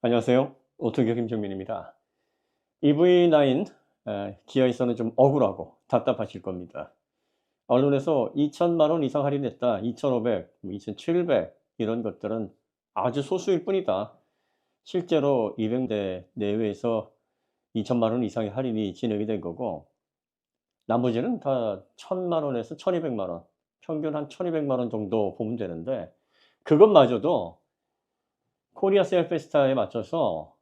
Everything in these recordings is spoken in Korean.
안녕하세요. 오토기업 김정민입니다. EV9 기아에서는 좀 억울하고 답답하실 겁니다. 언론에서 2천만 원 이상 할인했다. 2,500, 2,700 이런 것들은 아주 소수일 뿐이다. 실제로 200대 내외에서 2천만 원 이상의 할인이 진행이 된 거고 나머지는 다 1,000만 원에서 1,200만 원, 평균 한 1,200만 원 정도 보면 되는데 그것마저도 코리아 셀 페스타에 맞춰서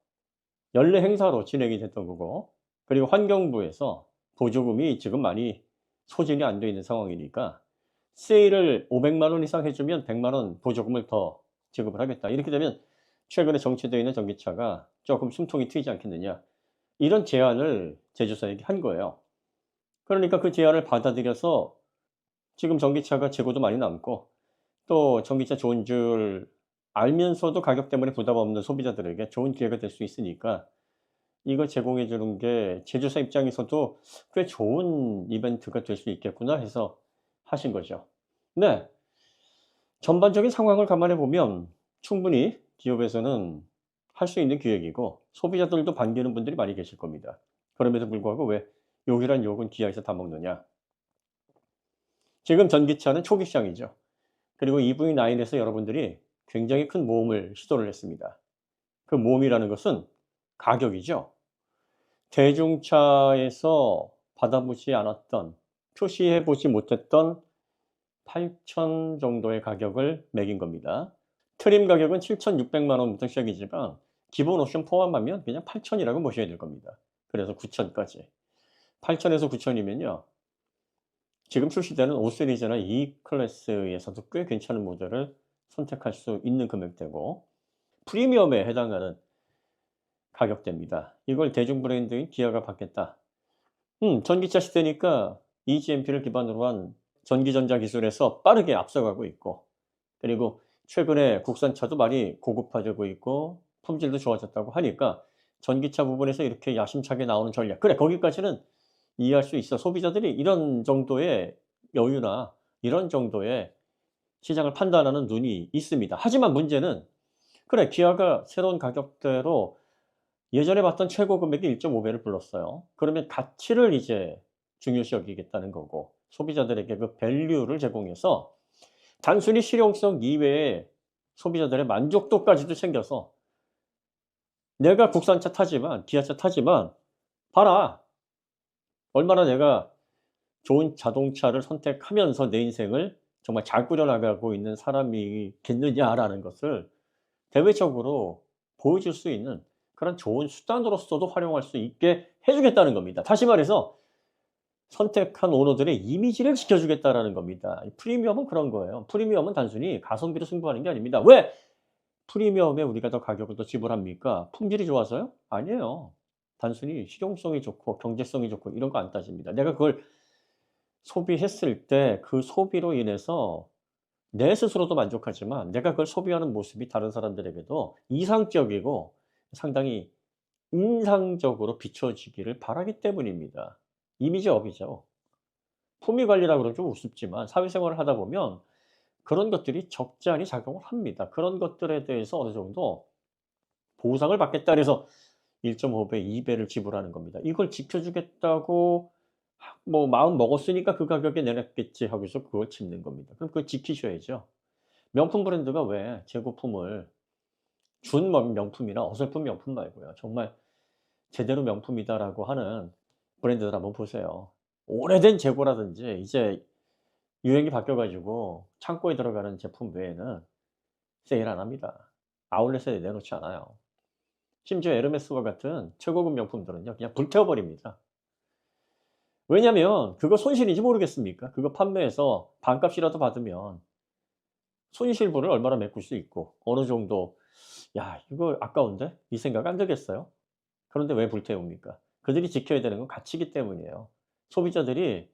연례 행사로 진행이 됐던 거고 그리고 환경부에서 보조금이 지금 많이 소진이 안 돼 있는 상황이니까 세일을 500만 원 이상 해 주면 100만 원 보조금을 더 지급을 하겠다. 이렇게 되면 최근에 정체되어 있는 전기차가 조금 숨통이 트이지 않겠느냐. 이런 제안을 제조사에게 한 거예요. 그러니까 그 제안을 받아들여서 지금 전기차가 재고도 많이 남고 또 전기차 좋은 줄 알면서도 가격 때문에 부담 없는 소비자들에게 좋은 기회가 될 수 있으니까 이걸 제공해 주는 게 제조사 입장에서도 '꽤 좋은 이벤트가 될 수 있겠구나.' 해서 하신 거죠. 네. 전반적인 상황을 감안해 보면 충분히 기업에서는 할 수 있는 기획이고 소비자들도 반기는 분들이 많이 계실 겁니다. 그럼에도 불구하고 왜 욕이란 욕은 기아에서 다 먹느냐. 지금 전기차는 초기 시장이죠. 그리고 EV9에서 여러분들이 굉장히 큰 모험을 시도를 했습니다. 그 모험이라는 것은 가격이죠. 대중차에서 받아보지 않았던 표시해 보지 못했던 8,000 정도의 가격을 매긴 겁니다. 트림 가격은 7,600만 원부터 시작이지만 기본 옵션 포함하면 그냥 8,000 이라고 보셔야 될 겁니다. 그래서 9,000 까지. 8,000 에서 9,000 이면요. 지금 출시되는 5 시리즈나 E 클래스에서도 꽤 괜찮은 모델을 선택할 수 있는 금액대고 프리미엄에 해당하는 가격대입니다. 이걸 대중 브랜드인 기아가 받겠다. 전기차 시대니까 EGMP를 기반으로 한 전기전자 기술에서 빠르게 앞서가고 있고 그리고 최근에 국산차도 많이 고급화되고 있고 품질도 좋아졌다고 하니까 전기차 부분에서 이렇게 야심차게 나오는 전략. 그래 거기까지는 이해할 수 있어. 소비자들이 이런 정도의 여유나 이런 정도의 시장을 판단하는 눈이 있습니다. 하지만 문제는 그래 기아가 새로운 가격대로 예전에 봤던 최고 금액이 1.5 배를 불렀어요. 그러면 가치를 이제 중요시 여기겠다는 거고 소비자들에게 그 밸류를 제공해서 단순히 실용성 이외에 소비자들의 만족도까지도 챙겨서 "내가 국산차 타지만 기아차 타지만 봐라. 얼마나 내가 좋은 자동차를 선택하면서 내 인생을 정말 잘 꾸려 나가고 있는 사람이겠느냐."라는 것을 대외적으로 보여줄 수 있는 그런 좋은 수단으로서도 활용할 수 있게 해 주겠다는 겁니다. 다시 말해서 선택한 오너들의 이미지를 지켜주겠다라는 겁니다. 이 프리미엄은 그런 거예요. 프리미엄은 단순히 가성비로 승부하는 게 아닙니다. 왜 프리미엄에 우리가 더 가격을 더 지불합니까? 품질이 좋아서요? 아니에요. 단순히 실용성이 좋고 경제성이 좋고 이런 거 안 따집니다. 내가 그걸 소비했을 때 그 소비로 인해서 내 스스로도 만족하지만 내가 그걸 소비하는 모습이 다른 사람들에게도 이상적이고 상당히 인상적으로 비춰지기를 바라기 때문입니다. 이미지업이죠. 품위 관리라 그러면 좀 우습지만 사회생활을 하다 보면 그런 것들이 적잖이 작용을 합니다. 그런 것들에 대해서 어느 정도 보상을 받겠다 그래서 1.5 배, 2 배를 지불하는 겁니다. 이걸 지켜주겠다고 뭐 '마음 먹었으니까 그 가격에 내놨겠지.' 하고서 그걸 짓는 겁니다. 그럼 그걸 지키셔야죠. 명품 브랜드가 왜 재고품을 명품이나 어설픈 명품 말고요. 정말 제대로 명품이다라고 하는 브랜드들 한번 보세요. 오래된 재고라든지 이제 유행이 바뀌어 가지고 창고에 들어가는 제품 외에는 세일 안 합니다. 아울렛에 내놓지 않아요. 심지어 에르메스와 같은 최고급 명품들은요 그냥 불태워 버립니다. 왜냐면 그거 손실인지 모르겠습니까? 그거 판매해서 반값이라도 받으면 손실분을 얼마나 메꿀 수 있고 어느 정도 '야 이거 아까운데?' 이 생각 안 들겠어요? 그런데 왜 불태웁니까? 그들이 지켜야 되는 건 가치이기 때문이에요. 소비자들이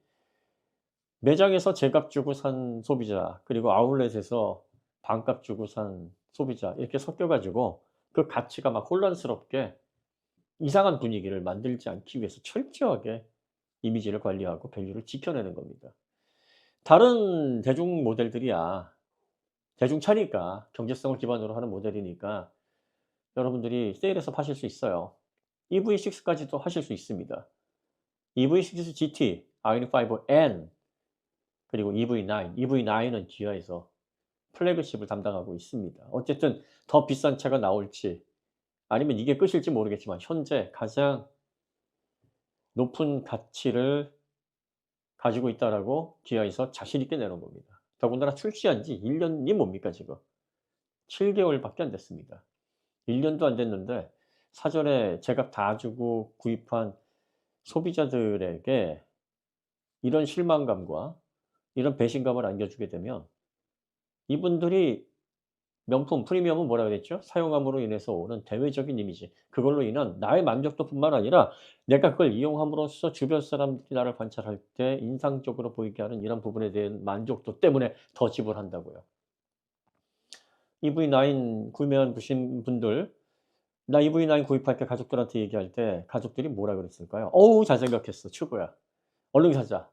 매장에서 제값 주고 산 소비자 그리고 아울렛에서 반값 주고 산 소비자 이렇게 섞여 가지고 그 가치가 막 혼란스럽게 이상한 분위기를 만들지 않기 위해서 철저하게 이미지를 관리하고 밸류를 지켜내는 겁니다. 다른 대중 모델들이야 대중차니까 경제성을 기반으로 하는 모델이니까 여러분들이 세일해서 파실 수 있어요. EV6까지도 하실 수 있습니다. EV6 GT, 아이오닉5N 그리고 EV9, EV9은 기아에서 플래그십을 담당하고 있습니다. 어쨌든 더 비싼 차가 나올지 아니면 이게 끝일지 모르겠지만 현재 가장 높은 가치를 가지고 있다라고 기아에서 자신 있게 내놓은 겁니다. 더군다나 출시한 지 1 년이 뭡니까 지금. 7 개월밖에 안 됐습니다. 1 년도 안 됐는데 사전에 제값 다 주고 구입한 소비자들에게 이런 실망감과 이런 배신감을 안겨주게 되면 이분들이 명품 프리미엄은 뭐라 그랬죠? 사용함으로 인해서 오는 대외적인 이미지. 그걸로 인한 나의 만족도뿐만 아니라 내가 그걸 이용함으로써 주변 사람들이 나를 관찰할 때 인상적으로 보이게 하는 이런 부분에 대한 만족도 때문에 더 지불한다고요. EV9 구매한 부신 분들 "나 EV9 구입할게." 가족들한테 얘기할 때 가족들이 뭐라 그랬을까요? "어우 잘 생각했어. 최고야. 얼른 사자."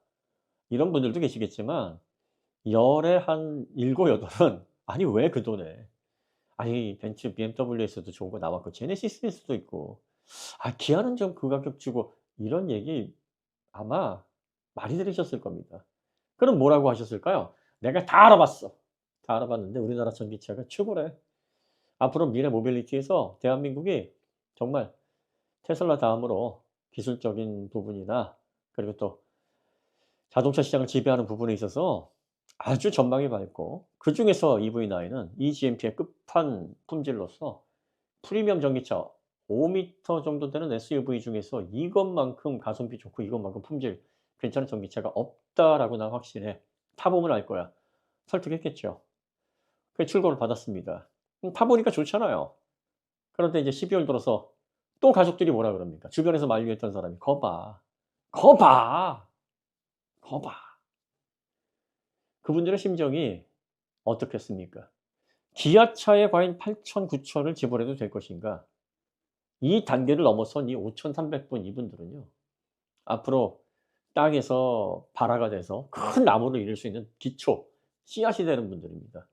이런 분들도 계시겠지만 열의 한 7-8은 "아니 왜 그 돈에." 아니 벤츠 BMW에서도 좋은 거 나왔고 제네시스에서도 있고 아 기아는 좀 그 가격 주고 이런 얘기 아마 많이 들으셨을 겁니다. 그럼 뭐라고 하셨을까요? "내가 다 알아봤어. 다 알아봤는데 우리나라 전기차가 최고래. 앞으로 미래 모빌리티에서 대한민국이 정말 테슬라 다음으로 기술적인 부분이나 그리고 또 자동차 시장을 지배하는 부분에 있어서 아주 전망이 밝고 그중에서 EV9은 eGMP의 끝판 품질로서 프리미엄 전기차 5 미터 정도 되는 SUV 중에서 이것만큼 가성비 좋고 이것만큼 품질 괜찮은 전기차가 없다."라고 "난 확신해. 타 보면 알 거야." 설득했겠죠. 그래서 출고를 받았습니다. 타 보니까 좋잖아요. 그런데 이제 12월 들어서 또 가족들이 뭐라 그럽니까? 주변에서 만류했던 사람이 "거 봐. 거 봐. 거 봐." 그분들의 심정이 어떻겠습니까? 기아차에 과연 8,000-9,000을 지불해도 될 것인가? 이 단계를 넘어선 이 5,300분 이분들은요. 앞으로 땅에서 발화가 돼서 큰 나무를 이룰 수 있는 기초, 씨앗이 되는 분들입니다.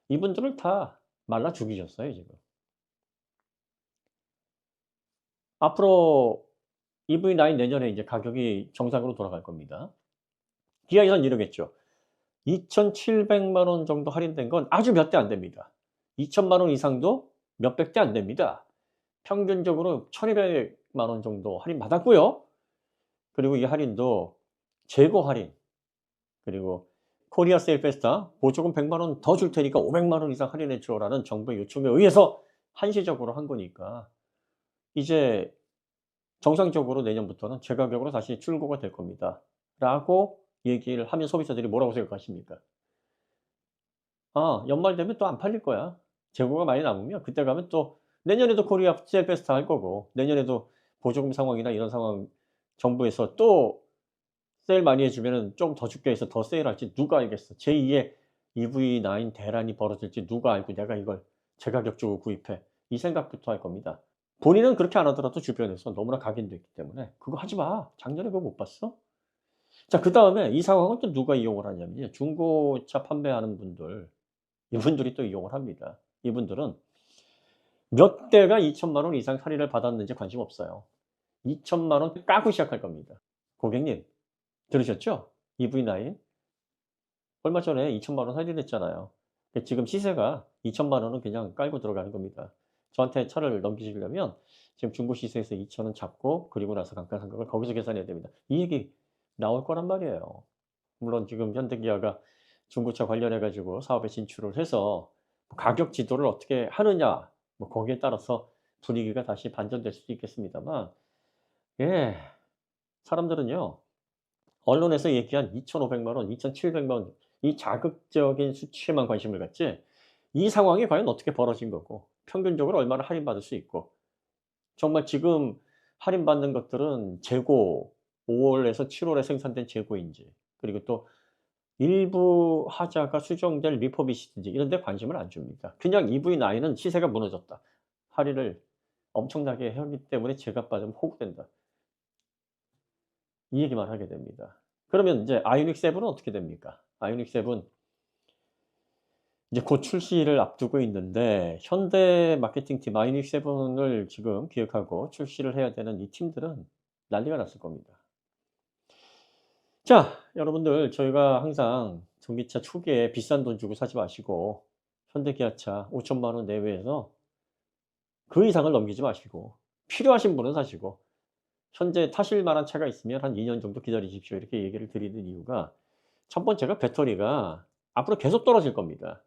이분들을 다 말라 죽이셨어요 지금. 앞으로 EV9 내년에 이제 가격이 정상으로 돌아갈 겁니다. 기아에선 이러겠죠. 2,700만 원 정도 할인된 건 아주 몇 대 안 됩니다. 2천만 원 이상도 몇백 대 안 됩니다. 평균적으로 1,200만 원 정도 할인받았고요. 그리고 이 할인도 재고 할인 그리고 코리아 세일 페스타 보조금 100만 원 더 줄 테니까 500만 원 이상 할인해 줘라는 정부의 요청에 의해서 한시적으로 한 거니까 이제 정상적으로 내년부터는 제 가격으로 다시 출고가 될 겁니다."라고 얘기를 하면 소비자들이 뭐라고 생각하십니까? "아 연말 되면 또 안 팔릴 거야. 재고가 많이 남으면 그때 가면 또 내년에도 코리아 세일 페스타 할 거고 내년에도 보조금 상황이나 이런 상황 정부에서 또 세일 많이 해 주면은 좀 더 줄게 해서 더 세일할지 누가 알겠어. 제2의 EV9 대란이 벌어질지 누가 알고 내가 이걸 제 가격 주고 구입해." 이 생각부터 할 겁니다. 본인은 그렇게 안 하더라도 주변에서 너무나 각인됐기 때문에 "그거 하지 마. 작년에 그거 못 봤어?" 자 그다음에 이 상황을 또 누가 이용을 하냐면요. 중고차 판매하는 분들 이분들이 또 이용을 합니다. 이분들은 몇 대가 2천만 원 이상 할인을 받았는지 관심 없어요. 2천만 원 까고 시작할 겁니다. 고객님 들으셨죠? EV9 얼마 전에 2천만 원 할인했잖아요. 지금 시세가 2천만 원은 그냥 깔고 들어가는 겁니다. 저한테 차를 넘기시려면 지금 중고 시세에서 2천 원 잡고 그리고 나서 감가상각을 거기서 계산해야 됩니다. 이 얘기 나올 거란 말이에요. 물론 지금 현대기아가 중고차 관련해 가지고 사업에 진출을 해서 뭐 가격 지도를 어떻게 하느냐 뭐 거기에 따라서 분위기가 다시 반전될 수도 있겠습니다만 예 사람들은요 언론에서 얘기한 2,500만 원, 2,700만 원 이 자극적인 수치에만 관심을 갖지 이 상황이 과연 어떻게 벌어진 거고 평균적으로 얼마나 할인받을 수 있고 정말 지금 할인받는 것들은 재고 5 월에서 7 월에 생산된 재고인지 그리고 또 일부 하자가 수정될 리퍼비시든지 이런 데 관심을 안 줍니다. 그냥 EV9은 시세가 무너졌다. 할인을 엄청나게 하기 때문에 제값 받으면 호구된다. 이 얘기만 하게 됩니다. 그러면 인제 아이오닉 7은 어떻게 됩니까? 아이오닉 7 이제 곧 출시를 앞두고 있는데 현대 마케팅팀 아이닉 7을 지금 기획하고 출시를 해야 되는 이 팀들은 난리가 났을 겁니다. 자, 여러분들 저희가 항상 전기차 초기에 비싼 돈 주고 사지 마시고 현대기아차 5 0 0 0원 내외에서 그 이상을 넘기지 마시고 필요하신 분은 사시고 현재 타실 만한 차가 있으면 한 2년 정도 기다리십시오. 이렇게 얘기를 드리는 이유가 첫 번째가 배터리가 앞으로 계속 떨어질 겁니다.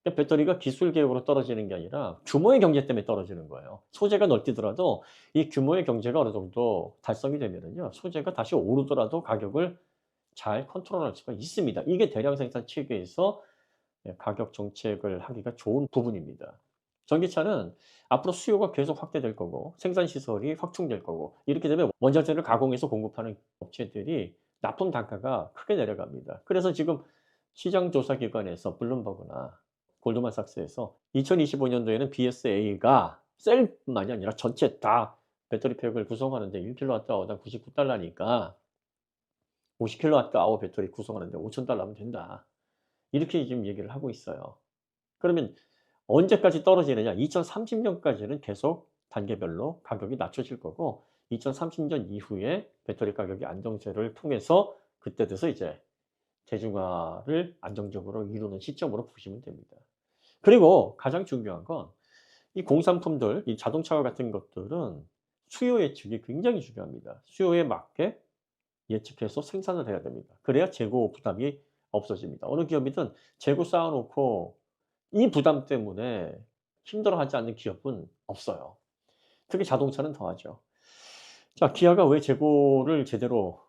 그러니까 배터리가 기술 개혁으로 떨어지는 게 아니라 규모의 경제 때문에 떨어지는 거예요. 소재가 널뛰더라도 이 규모의 경제가 어느 정도 달성이 되면은요, 소재가 다시 오르더라도 가격을 잘 컨트롤할 수가 있습니다. 이게 대량 생산 체계에서 가격 정책을 하기가 좋은 부분입니다. 전기차는 앞으로 수요가 계속 확대될 거고 생산 시설이 확충될 거고 이렇게 되면 원자재를 가공해서 공급하는 업체들이 납품 단가가 크게 내려갑니다. 그래서 지금 시장 조사 기관에서 블룸버그나 골드만삭스에서 2025 년도에는 BSA가 셀뿐만이 아니라 전체 다 배터리 팩을 구성하는데 1kWh당 $99니까 50kWh 배터리 구성하는데 $5,000면 된다. 이렇게 지금 얘기를 하고 있어요. 그러면 언제까지 떨어지느냐? 2030년까지는 계속 단계별로 가격이 낮춰질 거고 2030년 이후에 배터리 가격이 안정세를 통해서 그때 돼서 이제 대중화를 안정적으로 이루는 시점으로 보시면 됩니다. 그리고 가장 중요한 건 이 공산품들, 이 자동차와 같은 것들은 수요 예측이 굉장히 중요합니다. 수요에 맞게 예측해서 생산을 해야 됩니다. 그래야 재고 부담이 없어집니다. 어느 기업이든 재고 쌓아 놓고 이 부담 때문에 힘들어하지 않는 기업은 없어요. 특히 자동차는 더하죠. 자, 기아가 왜 재고를 제대로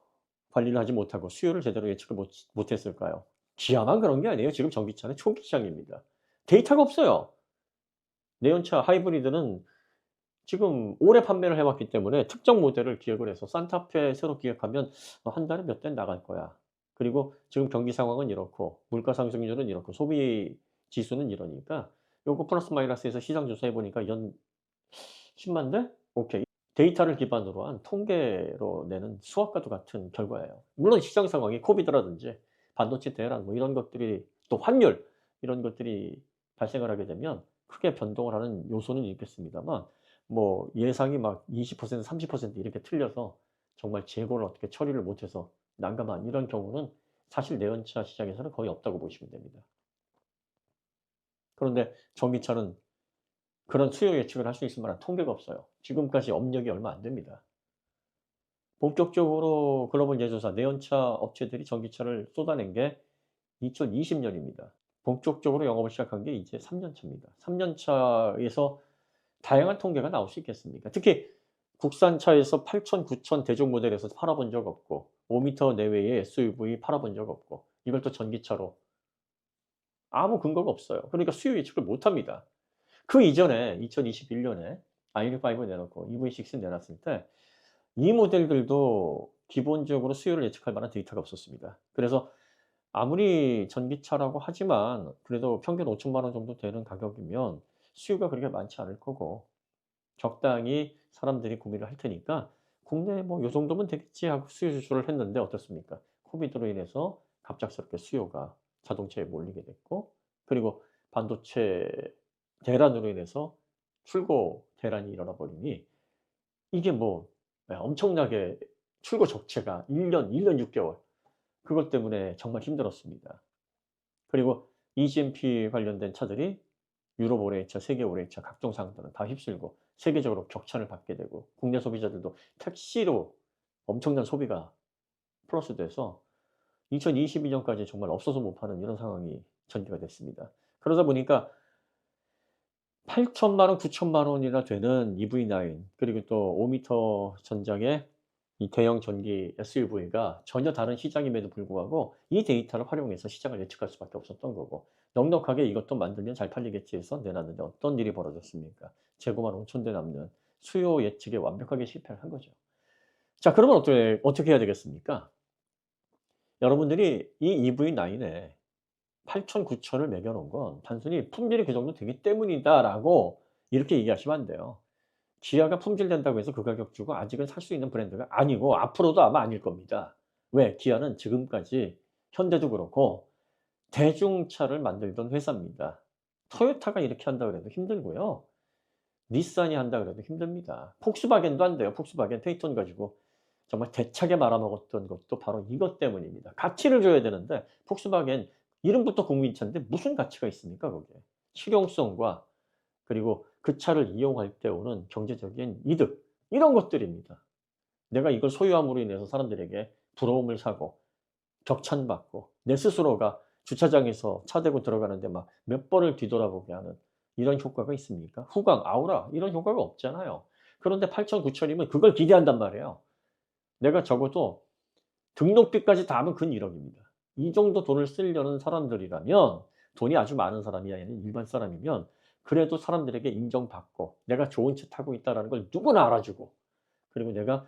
관리를 하지 못하고 수요를 제대로 예측을 못했을까요? 기아만 그런 게 아니에요. 지금 전기차는 초기 시장입니다. 데이터가 없어요. 내연차 하이브리드는 지금 오래 판매를 해 왔기 때문에 특정 모델을 기획을 해서 산타페 새로 기획하면 한 달에 몇 대 나갈 거야. 그리고 지금 경기 상황은 이렇고 물가 상승률은 이렇고 소비 지수는 이러니까 요거 플러스 마이너스해서 시장 조사해 보니까 연 10만 대? 오케이. 데이터를 기반으로 한 통계로 내는 수학과도 같은 결과예요. 물론 시장 상황이 코비드라든지 반도체 대란 뭐 이런 것들이 또 환율 이런 것들이 발생을 하게 되면 크게 변동을 하는 요소는 있겠습니다만 뭐 예상이 막 20% 30% 이렇게 틀려서 정말 재고를 어떻게 처리를 못해서 난감한 이런 경우는 사실 내연차 시장에서는 거의 없다고 보시면 됩니다. 그런데 전기차는 그런 수요 예측을 할 수 있을 만한 통계가 없어요. 지금까지 업력이 얼마 안 됩니다. 본격적으로 글로벌 제조사 내연차 업체들이 전기차를 쏟아낸 게 2020 년입니다. 본격적으로 영업을 시작한 게 이제 3년 차입니다. 3년 차에서 다양한 통계가 나올 수 있겠습니까? 특히 국산차에서 8,000, 9,000 대중 모델에서 팔아 본 적 없고 5 미터 내외의 SUV 팔아 본 적 없고 이걸 또 전기차로 아무 근거가 없어요. 그러니까 수요 예측을 못 합니다. 그 이전에 2021 년에 아이닉5 내놓고 EV6 내놨을 때 이 모델들도 기본적으로 수요를 예측할 만한 데이터가 없었습니다. 그래서 아무리 전기차라고 하지만 그래도 평균 5 0 0 0원 정도 되는 가격이면 수요가 그렇게 많지 않을 거고 적당히 사람들이 구매를 할 테니까 '국내에 뭐 요 정도면 되겠지.' 하고 수요 조절을 했는데 어떻습니까? 코비드로 인해서 갑작스럽게 수요가 자동차에 몰리게 됐고 그리고 반도체 대란으로 인해서 출고 대란이 일어나 버리니 이게 뭐 엄청나게 출고 적체가 1 년 6 개월 그것 때문에 정말 힘들었습니다. 그리고 EGMP 관련된 차들이 유럽 올해차, 세계 올해차 각종 상들은 다 휩쓸고 세계적으로 격찬을 받게 되고 국내 소비자들도 택시로 엄청난 소비가 플러스돼서 2022 년까지 정말 없어서 못 파는 이런 상황이 전개가 됐습니다. 그러다 보니까 8천만 원, 9천만 원이나 되는 EV9 그리고 또 5 미터 전장의 이 대형 전기 SUV가 전혀 다른 시장임에도 불구하고 이 데이터를 활용해서 시장을 예측할 수밖에 없었던 거고 넉넉하게 이것도 만들면 잘 팔리겠지 해서 내놨는데 어떤 일이 벌어졌습니까? 재고만 5천 대 남는 수요 예측에 완벽하게 실패를 한 거죠. 자, 그러면 어떻게 해야 되겠습니까? 여러분들이 이 EV9에 8천, 9천을 매겨 놓은 건 단순히 '품질이 그 정도 되기 때문이다.'라고 이렇게 얘기하시면 안 돼요. 기아가 품질된다고 해서 그 가격 주고 아직은 살 수 있는 브랜드가 아니고 앞으로도 아마 아닐 겁니다. 왜? 기아는 지금까지 현대도 그렇고 대중차를 만들던 회사입니다. 토요타가 이렇게 한다 그래도 힘들고요. 닛산이 한다 그래도 힘듭니다. 폭스바겐도 한대요. 폭스바겐 페이톤 가지고 정말 대차게 말아먹었던 것도 바로 이것 때문입니다. 가치를 줘야 되는데 폭스바겐 이름부터 국민차인데 무슨 가치가 있습니까 거기에. 실용성과 그리고 그 차를 이용할 때 오는 경제적인 이득 이런 것들입니다. 내가 이걸 소유함으로 인해서 사람들에게 부러움을 사고 격찬받고 내 스스로가 주차장에서 차 대고 들어가는데 막 몇 번을 뒤돌아보게 하는 이런 효과가 있습니까? 후광, 아우라 이런 효과가 없잖아요. 그런데 8,000, 9,000 이면 그걸 기대한단 말이에요. 내가 적어도 등록비까지 다 하면 근 1억 입니다. 이 정도 돈을 쓰려는 사람들이라면 돈이 아주 많은 사람이 아니라 일반 사람이면 그래도 사람들에게 인정받고 내가 좋은 차 타고 있다라는 걸 누구나 알아주고 그리고 내가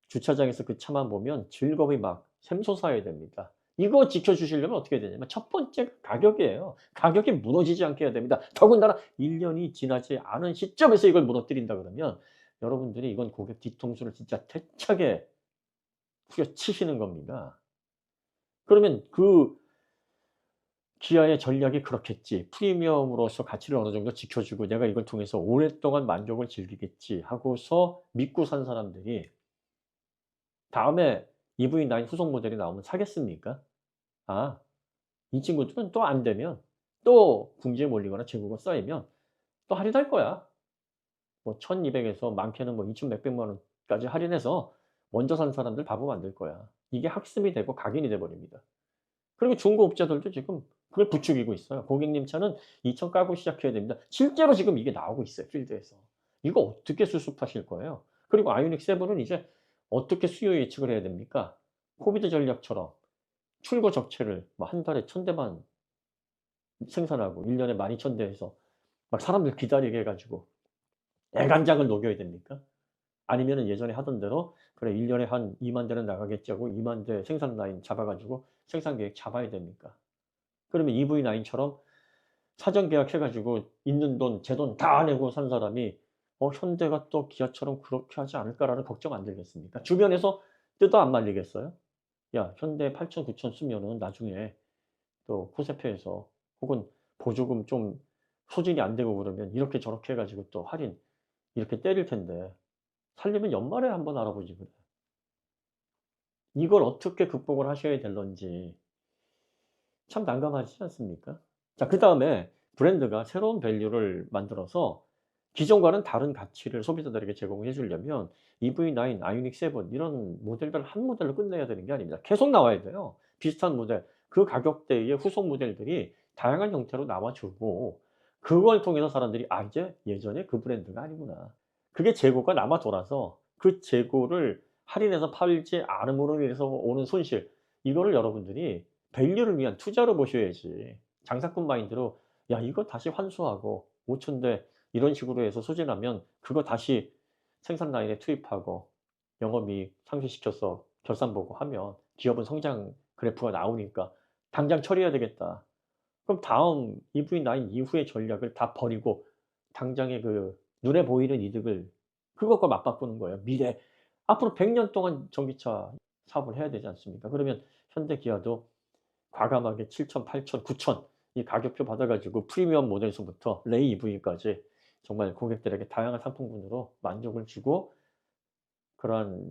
주차장에서 그 차만 보면 즐거움이 막 샘솟아야 됩니다. 이거 지켜주시려면 어떻게 해야 되냐면 첫 번째 가격이에요. 가격이 무너지지 않게 해야 됩니다. 더군다나 1 년이 지나지 않은 시점에서 이걸 무너뜨린다 그러면 여러분들이 이건 고객 뒤통수를 진짜 대차게 후려치시는 겁니다. 그러면 그 기아의 전략이 그렇겠지. '프리미엄으로서 가치를 어느 정도 지켜주고 내가 이걸 통해서 오랫동안 만족을 즐기겠지.' 하고서 믿고 산 사람들이 다음에 EV9 후속 모델이 나오면 사겠습니까? 아 이 친구들은 또 안 되면 또 궁지에 몰리거나 재고가 쌓이면 또 할인할 거야. 뭐 1,200 에서 많게는 뭐 2천 몇백만 원까지 할인해서 먼저 산 사람들 바보 만들 거야. 이게 학습이 되고 각인이 돼 버립니다. 그리고 중고업자들도 지금 그걸 부추기고 있어요. "고객님 차는 2천 까고 시작해야 됩니다." 실제로 지금 이게 나오고 있어요 필드에서. 이거 어떻게 수습하실 거예요? 그리고 아이오닉 7은 이제 어떻게 수요 예측을 해야 됩니까? 코비드 전략처럼 출고 적체를 뭐 한 달에 1,000 대만 생산하고 1 년에 12,000 대에서 막 사람들 기다리게 해 가지고 애간장을 녹여야 됩니까? 아니면은 예전에 하던 대로 '그래 1 년에 한 20,000 대는 나가겠지.' 하고 20,000대 생산 라인 잡아 가지고 생산 계획 잡아야 됩니까? 그러면 EV9처럼 사전 계약해 가지고 있는 돈 제 돈 다 내고 산 사람이 '현대가 또 기아처럼 그렇게 하지 않을까.'라는 걱정 안 들겠습니까? 주변에서 뜯어 안 말리겠어요? "야 현대 8,000, 9,000 쓰면은 나중에 또 코세페에서 혹은 보조금 좀 소진이 안 되고 그러면 이렇게 저렇게 해 가지고 또 할인 이렇게 때릴 텐데 살려면 연말에 한번 알아보지 그래." 이걸 어떻게 극복을 하셔야 될런지 참 난감하지 않습니까? 자 그다음에 브랜드가 새로운 밸류를 만들어서 기존과는 다른 가치를 소비자들에게 제공해 주려면 EV9, 아이오닉 7 이런 모델들 한 모델로 끝내야 되는 게 아닙니다. 계속 나와야 돼요. 비슷한 모델, 그 가격대의 후속 모델들이 다양한 형태로 나와 주고 그걸 통해서 사람들이 '아 이제 예전에 그 브랜드가 아니구나.' 그게 재고가 남아 돌아서 그 재고를 할인해서 팔지 않음으로 인해서 오는 손실 이거를 여러분들이 밸류를 위한 투자로 보셔야지. 장사꾼 마인드로 '야 이거 다시 환수하고 5,000대 이런 식으로 해서 소진하면 그거 다시 생산 라인에 투입하고 영업이익 상쇄시켜서 결산 보고 하면 기업은 성장 그래프가 나오니까 당장 처리해야 되겠다.' 그럼 다음 EV9 이후의 전략을 다 버리고 당장의 그 눈에 보이는 이득을 그것과 맞바꾸는 거예요. 미래 앞으로 100년 동안 전기차 사업을 해야 되지 않습니까? 그러면 현대, 기아도 과감하게 7,000, 8,000, 9,000 이 가격표 받아 가지고 프리미엄 모델서부터 레이 EV까지 정말 고객들에게 다양한 상품군으로 만족을 주고 그러한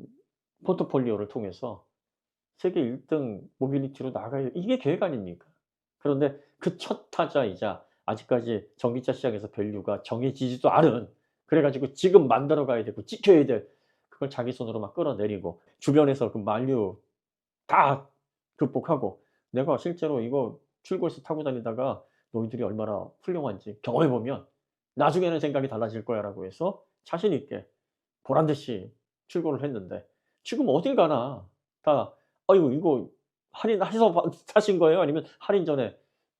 포트폴리오를 통해서 세계 1등 모빌리티로 나가야 이게 계획 아닙니까? 그런데 그 첫 타자이자 아직까지 전기차 시장에서 밸류가 정해지지도 않은 그래 가지고 지금 만들어 가야 되고 지켜야 될 그걸 자기 손으로 막 끌어내리고 주변에서 그 만류 다 극복하고 내가 실제로 이거 출고해서 타고 다니다가 너희들이 얼마나 훌륭한지 경험해 보면 나중에는 생각이 달라질 거야라고 해서 자신 있게 보란 듯이 출고를 했는데 지금 어딜 가나 다 "아이고 이거 할인해서 사신 거예요? 아니면 할인 전에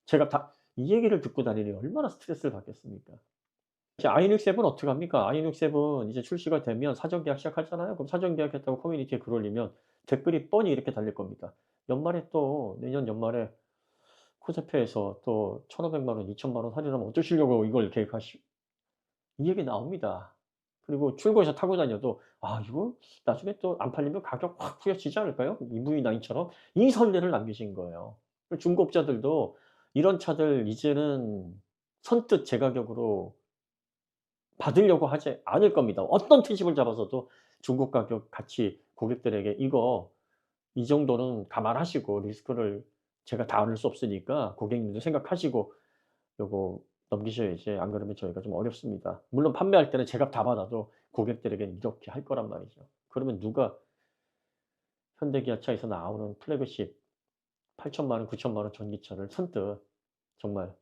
제가 다" 이 얘기를 듣고 다니니 얼마나 스트레스를 받겠습니까? 이제 아이닉 7 어떡합니까? 아이닉 7 이제 출시가 되면 사전 계약 시작하잖아요. 그럼 사전 계약했다고 커뮤니티에 글 올리면 댓글이 뻔히 이렇게 달릴 겁니다. 연말에 또 내년 연말에 코제페에서 또 1,500만 원, 2천만 원 할인하면 어떠시려고 이걸 계획하시 이 얘기 나옵니다. 그리고 출고해서 타고 다녀도 '아 이거 나중에 또 안 팔리면 가격 확 후려치지 않을까요?' EV9처럼 이 선례를 남기신 거예요. 그 중고업자들도 이런 차들 이제는 선뜻 제 가격으로 받으려고 하지 않을 겁니다. 어떤 트집을 잡아서도 중고 가격 같이 고객들에게 "이거 이 정도는 감안하시고 리스크를 제가 다룰 수 없으니까 고객님도 생각하시고 요거 넘기셔야지. 안 그러면 저희가 좀 어렵습니다." 물론 판매할 때는 제값 다 받아도 고객들에게는 이렇게 할 거란 말이죠. 그러면 누가 현대기아차에서 나오는 플래그십 8천만 원, 9천만 원 전기차를 선뜻 정말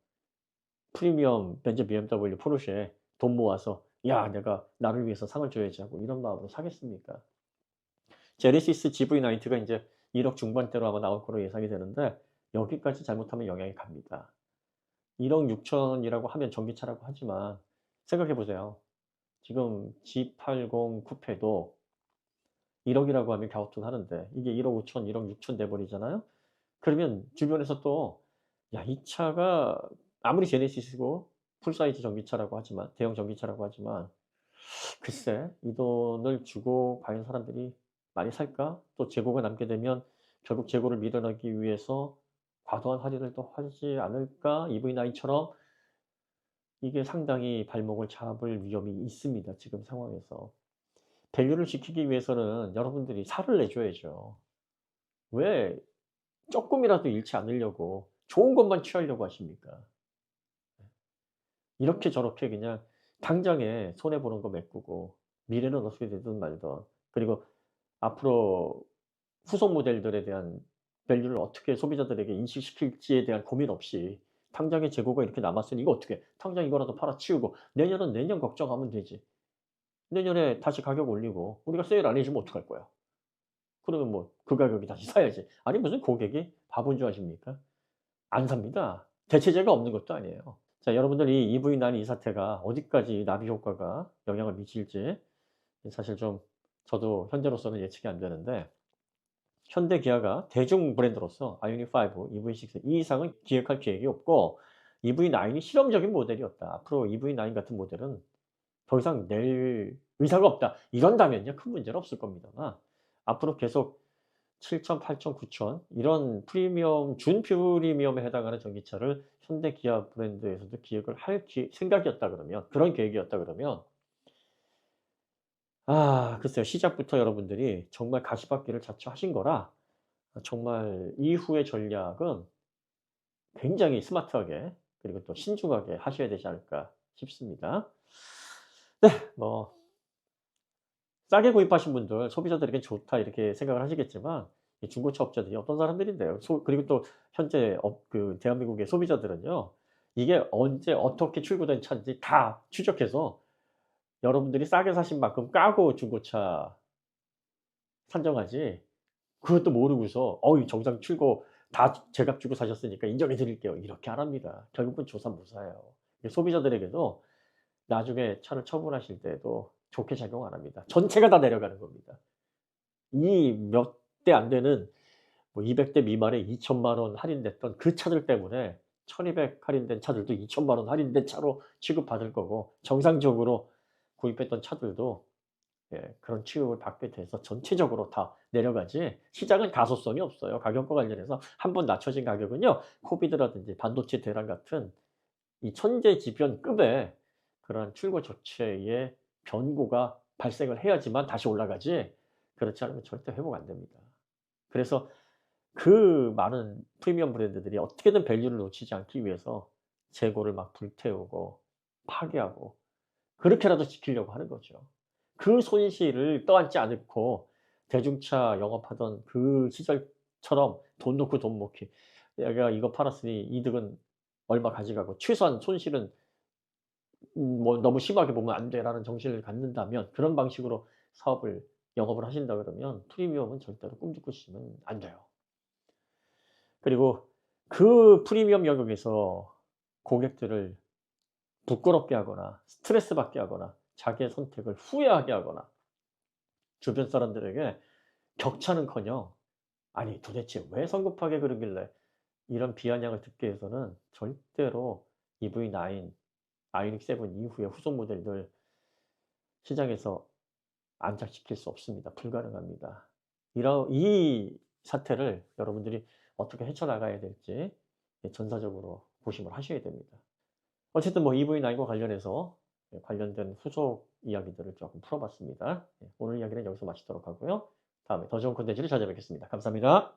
프리미엄 벤츠, BMW, 포르쉐 돈 모아서 '야 내가 나를 위해서 상을 줘야지.' 하고 이런 마음으로 사겠습니까? 제네시스 GV90가 인제 1억 중반대로 아마 나올 거로 예상이 되는데 여기까지 잘못하면 영향이 갑니다. 1억 6천 이라고 하면 전기차라고 하지만 생각해 보세요. 지금 G80 쿠페도 1억 이라고 하면 갸우뚱하는데 이게 1억 5천, 1억 6천 돼 버리잖아요. 그러면 주변에서 또 "야 이 차가" 아무리 제네시스고 풀사이즈 전기차라고 하지만 대형 전기차라고 하지만 글쎄 '이 돈을 주고 과연 사람들이 많이 살까?' 또 재고가 남게 되면 결국 재고를 밀어내기 위해서 '과도한 할인을 또 하지 않을까?' EV9처럼 이게 상당히 발목을 잡을 위험이 있습니다, 지금 상황에서. 밸류를 지키기 위해서는 여러분들이 살을 내 줘야죠. 왜 쪼끔이라도 잃지 않으려고 좋은 것만 취하려고 하십니까? 이렇게 저렇게 그냥 당장에 손해 보는 거 메꾸고 미래는 어떻게 되든 말든 그리고 앞으로 후속 모델들에 대한 밸류를 어떻게 소비자들에게 인식시킬지에 대한 고민 없이 당장에 재고가 이렇게 남았으니 이거 어떻게 당장 이거라도 팔아치우고 내년은 내년 걱정하면 되지. 내년에 다시 가격 올리고 우리가 세일 안 해 주면 어떡할 거야. 그러면 뭐 그 가격에 다시 사야지. 아니 무슨 고객이 바본 줄 아십니까? 안 삽니다. 대체제가 없는 것도 아니에요. 자 여러분들 이 EV9 이 사태가 어디까지 나비 효과가 영향을 미칠지 사실 좀 저도 현재로서는 예측이 안 되는데 현대 기아가 대중 브랜드로서 아이오닉 5, EV6 이 이상은 기획할 계획이 없고 EV9이 실험적인 모델이었다. 앞으로 EV9 같은 모델은 더 이상 낼 의사가 없다. 이런다면요 큰 문제는 없을 겁니다만 앞으로 계속 7천, 8천, 9천 이런 프리미엄 준프리미엄에 해당하는 전기차를 현대 기아 브랜드에서도 기획을 할 생각이었다 그러면 그런 계획이었다 그러면 글쎄요. 시작부터 여러분들이 정말 가시밭길을 자처하신 거라 정말 이후의 전략은 굉장히 스마트하게 그리고 또 신중하게 하셔야 되지 않을까 싶습니다. 네. 뭐 싸게 구입하신 분들 '소비자들에겐 좋다.' 이렇게 생각을 하시겠지만 이 중고차 업자들이 어떤 사람들인데요. 그리고 또 현재 대한민국의 소비자들은요. 이게 언제 어떻게 출고된 차인지 다 추적해서 여러분들이 싸게 사신 만큼 까고 중고차 산정하지 그것도 모르고서 정상 출고 다 제값 주고 사셨으니까 인정해 드릴게요." 이렇게 안 합니다. 결국은 조삼모사예요. 소비자들에게도 나중에 차를 처분하실 때에도 좋게 작용 안 합니다. 전체가 다 내려가는 겁니다. 이 몇 대 안 되는 뭐 200대 미만에 2천만 원 할인됐던 그 차들 때문에 1,200 할인된 차들도 2천만 원 할인된 차로 취급받을 거고 정상적으로 구입했던 차들도 그런 취급을 받게 돼서 전체적으로 다 내려가지 시장은 가소성이 없어요. 가격과 관련해서 한번 낮춰진 가격은요. 코비드라든지 반도체 대란 같은 이 천재지변급의 그런 출고 조치의 변고가 발생을 해야지만 다시 올라가지 그렇지 않으면 절대 회복 안 됩니다. 그래서 그 많은 프리미엄 브랜드들이 어떻게든 밸류를 놓치지 않기 위해서 재고를 막 불태우고 파괴하고 그렇게라도 지키려고 하는 거죠. 그 손실을 떠안지 않고 대중차 영업하던 그 시절처럼 돈 놓고 돈 먹기. '내가 이거 팔았으니 이득은 얼마 가져가고 최소한 손실은 뭐 너무 심하게 보면 안 돼.'라는 정신을 갖는다면 그런 방식으로 사업을 영업을 하신다 그러면 프리미엄은 절대로 꿈도 꾸시면 안 돼요. 그리고 그 프리미엄 영역에서 고객들을 부끄럽게 하거나 스트레스 받게 하거나 자기의 선택을 후회하게 하거나 주변 사람들에게 격차는커녕 '아니 도대체 왜 성급하게 그러길래' 이런 비아냥을 듣게 해서는 절대로 EV9, 아이오닉 7 이후의 후속 모델들 시장에서 안착시킬 수 없습니다. 불가능합니다. 이 사태를 여러분들이 어떻게 헤쳐나가야 될지 전사적으로 고심을 하셔야 됩니다. 어쨌든 뭐 EV9과 관련해서 관련된 후속 이야기들을 조금 풀어봤습니다. 오늘 이야기는 여기서 마치도록 하고요. 다음에 더 좋은 콘텐츠로 찾아뵙겠습니다. 감사합니다.